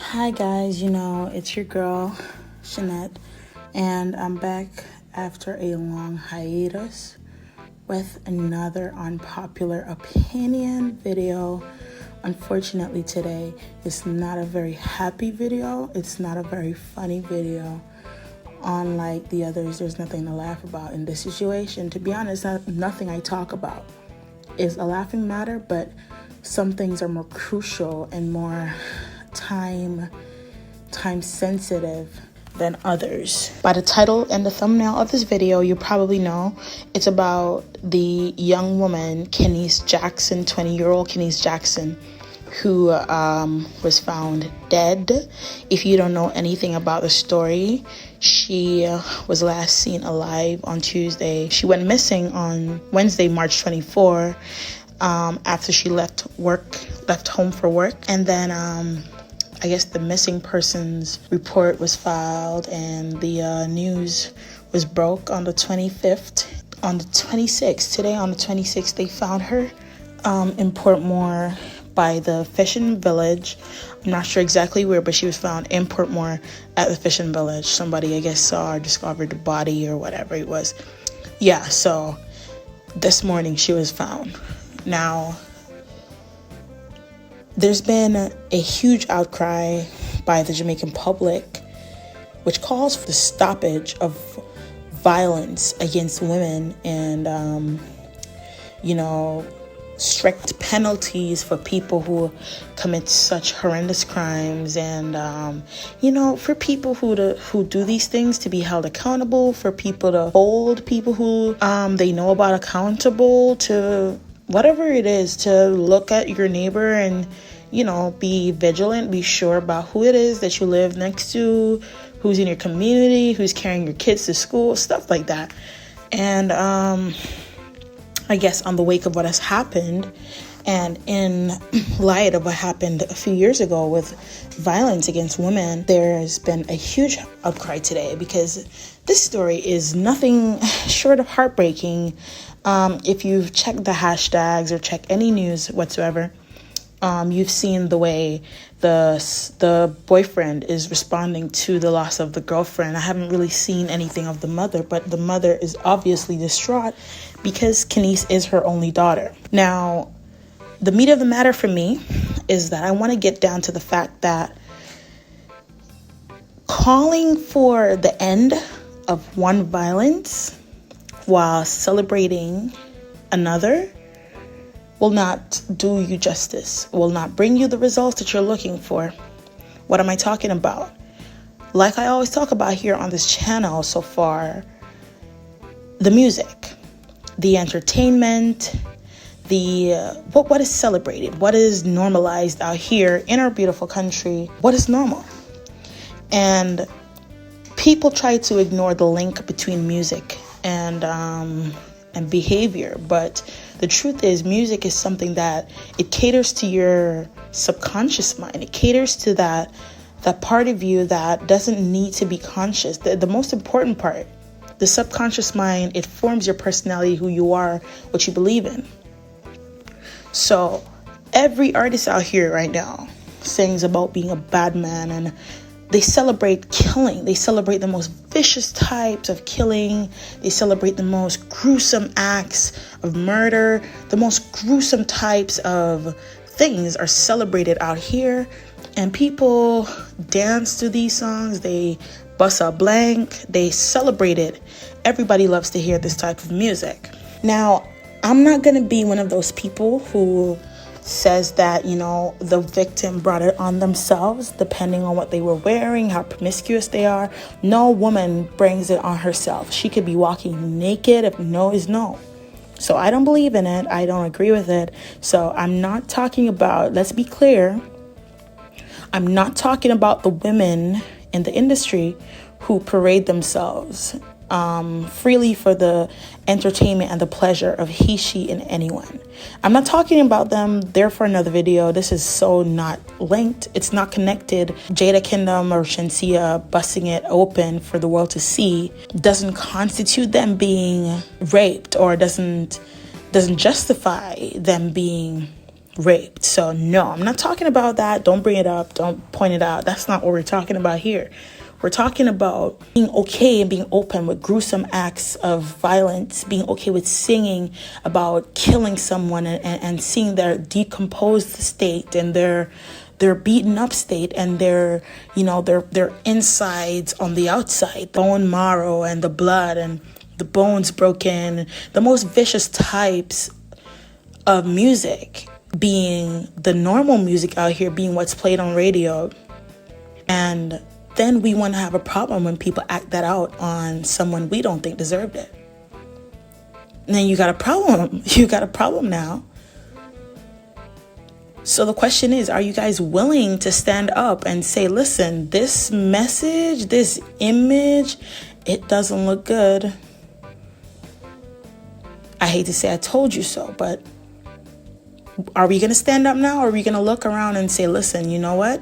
Hi guys, it's your girl, Jeanette, and I'm back after a long hiatus with another unpopular opinion video. Unfortunately today, it's not a very happy video, it's not a very funny video. Unlike the others, there's nothing to laugh about in this situation. To be honest, nothing I talk about is a laughing matter, but some things are more crucial and more time sensitive than others. By the title and the thumbnail of this video, you probably know it's about the young woman, Khanice Jackson, 20-year-old Khanice Jackson, who was found dead. If you don't know anything about the story, she was last seen alive on Tuesday. She went missing on Wednesday, March 24, after she left home for work. And then I guess the missing persons report was filed and the news was broke on the 25th. On the 26th, today on the 26th, they found her in Portmore by the fishing village. I'm not sure exactly where, but she was found in Portmore at the fishing village. Somebody, I guess, saw or discovered the body or whatever it was. Yeah, so this morning she was found. Now, there's been a huge outcry by the Jamaican public, which calls for the stoppage of violence against women and, strict penalties for people who commit such horrendous crimes and, for people who do these things to be held accountable, for people to hold people who they know about accountable, to whatever it is, to look at your neighbor and, be vigilant, be sure about who it is that you live next to, who's in your community, who's carrying your kids to school, stuff like that. And I guess on the wake of what has happened and in light of what happened a few years ago with violence against women, there's been a huge outcry today because this story is nothing short of heartbreaking. If you've checked the hashtags or checked any news whatsoever, you've seen the way the boyfriend is responding to the loss of the girlfriend. I haven't really seen anything of the mother, but the mother is obviously distraught because Khanice is her only daughter. Now, the meat of the matter for me is that I want to get down to the fact that calling for the end of one violence while celebrating another will not do you justice, will not bring you the results that you're looking for. What am I talking about? Like I always talk about here on this channel so far, the music, the entertainment, what is celebrated, what is normalized out here in our beautiful country, what is normal. And people try to ignore the link between music and behavior, but the truth is music is something that it caters to your subconscious mind. It caters to that part of you that doesn't need to be conscious. The most important part, the subconscious mind, it forms your personality, who you are, what you believe in. So every artist out here right now sings about being a bad man, and they celebrate killing. They celebrate the most vicious types of killing. They celebrate the most gruesome acts of murder. The most gruesome types of things are celebrated out here. And people dance to these songs. They bust a blank. They celebrate it. Everybody loves to hear this type of music. Now, I'm not going to be one of those people who says that, the victim brought it on themselves, depending on what they were wearing, how promiscuous they are. No woman brings it on herself. She could be walking naked if no is no. So I don't believe in it. I don't agree with it. So I'm not talking about, let's be clear, I'm not talking about the women in the industry who parade themselves freely for the entertainment and the pleasure of he, she, and anyone. I'm not talking about them. They're for another video. This is so not linked. It's not connected. Jada Kingdom or Shensia busting it open for the world to see doesn't constitute them being raped, or doesn't justify them being raped. So no, I'm not talking about that. Don't bring it up. Don't point it out. That's not what we're talking about here. We're talking about being okay and being open with gruesome acts of violence, being okay with singing about killing someone and seeing their decomposed state and their beaten up state and their insides on the outside, bone marrow and the blood and the bones broken, the most vicious types of music being the normal music out here, being what's played on radio. And then we want to have a problem when people act that out on someone we don't think deserved it. And then you got a problem. You got a problem now. So the question is, are you guys willing to stand up and say, listen, this message, this image, it doesn't look good. I hate to say I told you so, but are we going to stand up now? Or are we going to look around and say, listen, you know what?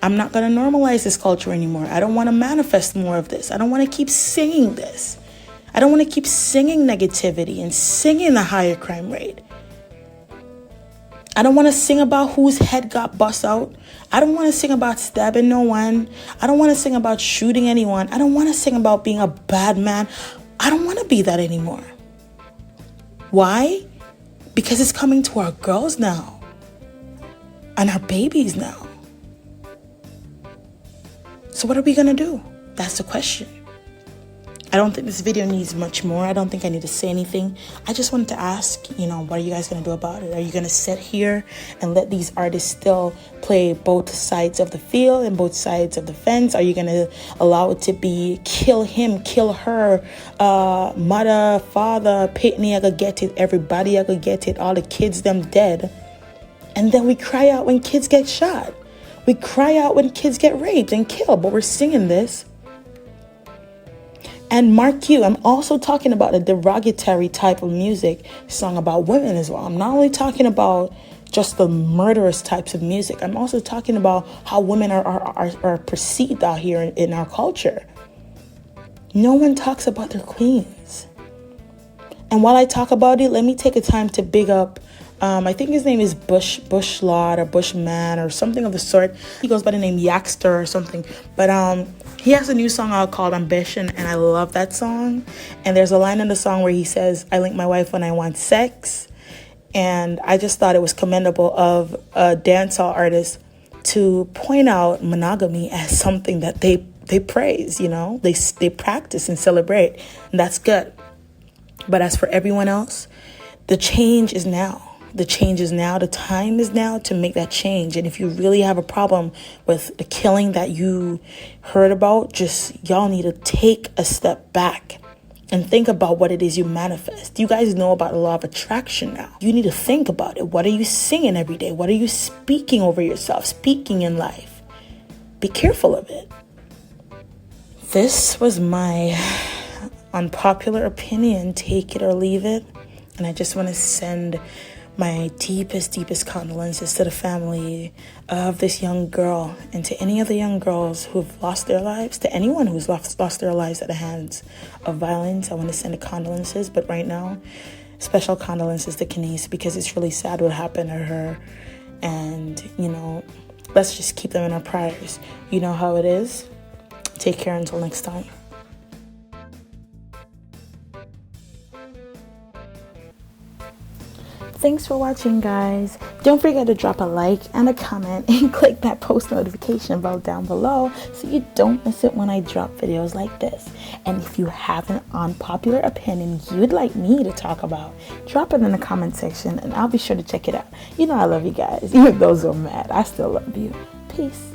I'm not going to normalize this culture anymore. I don't want to manifest more of this. I don't want to keep singing this. I don't want to keep singing negativity and singing the higher crime rate. I don't want to sing about whose head got bust out. I don't want to sing about stabbing no one. I don't want to sing about shooting anyone. I don't want to sing about being a bad man. I don't want to be that anymore. Why? Because it's coming to our girls now and our babies now. So what are we going to do? That's the question. I don't think this video needs much more. I don't think I need to say anything. I just wanted to ask, what are you guys going to do about it? Are you going to sit here and let these artists still play both sides of the field and both sides of the fence? Are you going to allow it to be kill him, kill her, mother, father, Pitney, I could get it, everybody, I could get it, all the kids, them dead. And then we cry out when kids get shot. We cry out when kids get raped and killed, but we're singing this. And mark you, I'm also talking about a derogatory type of music sung about women as well. I'm not only talking about just the murderous types of music. I'm also talking about how women are perceived out here in our culture. No one talks about their queens. And while I talk about it, let me take a time to big up I think his name is Bushlot or Bushman or something of the sort. He goes by the name Yaxter or something. But he has a new song out called Ambition, and I love that song. And there's a line in the song where he says, I link my wife when I want sex. And I just thought it was commendable of a dancehall artist to point out monogamy as something that they praise, they practice and celebrate. And that's good. But as for everyone else, the change is now. The change is now. The time is now to make that change. And if you really have a problem with the killing that you heard about, y'all need to take a step back and think about what it is you manifest. You guys know about the law of attraction now. You need to think about it. What are you singing every day? What are you speaking over yourself, speaking in life? Be careful of it. This was my unpopular opinion. Take it or leave it. And I just want to send my deepest condolences to the family of this young girl and to any other young girls who've lost their lives, to anyone who's lost their lives at the hands of violence. I want to send condolences, but right now, special condolences to Khanice, because it's really sad what happened to her. And, let's just keep them in our prayers. You know how it is. Take care until next time. Thanks for watching, guys. Don't forget to drop a like and a comment and click that post notification bell down below so you don't miss it when I drop videos like this. And if you have an unpopular opinion you'd like me to talk about, drop it in the comment section and I'll be sure to check it out. I love you guys. Even those who are mad, I still love you. Peace.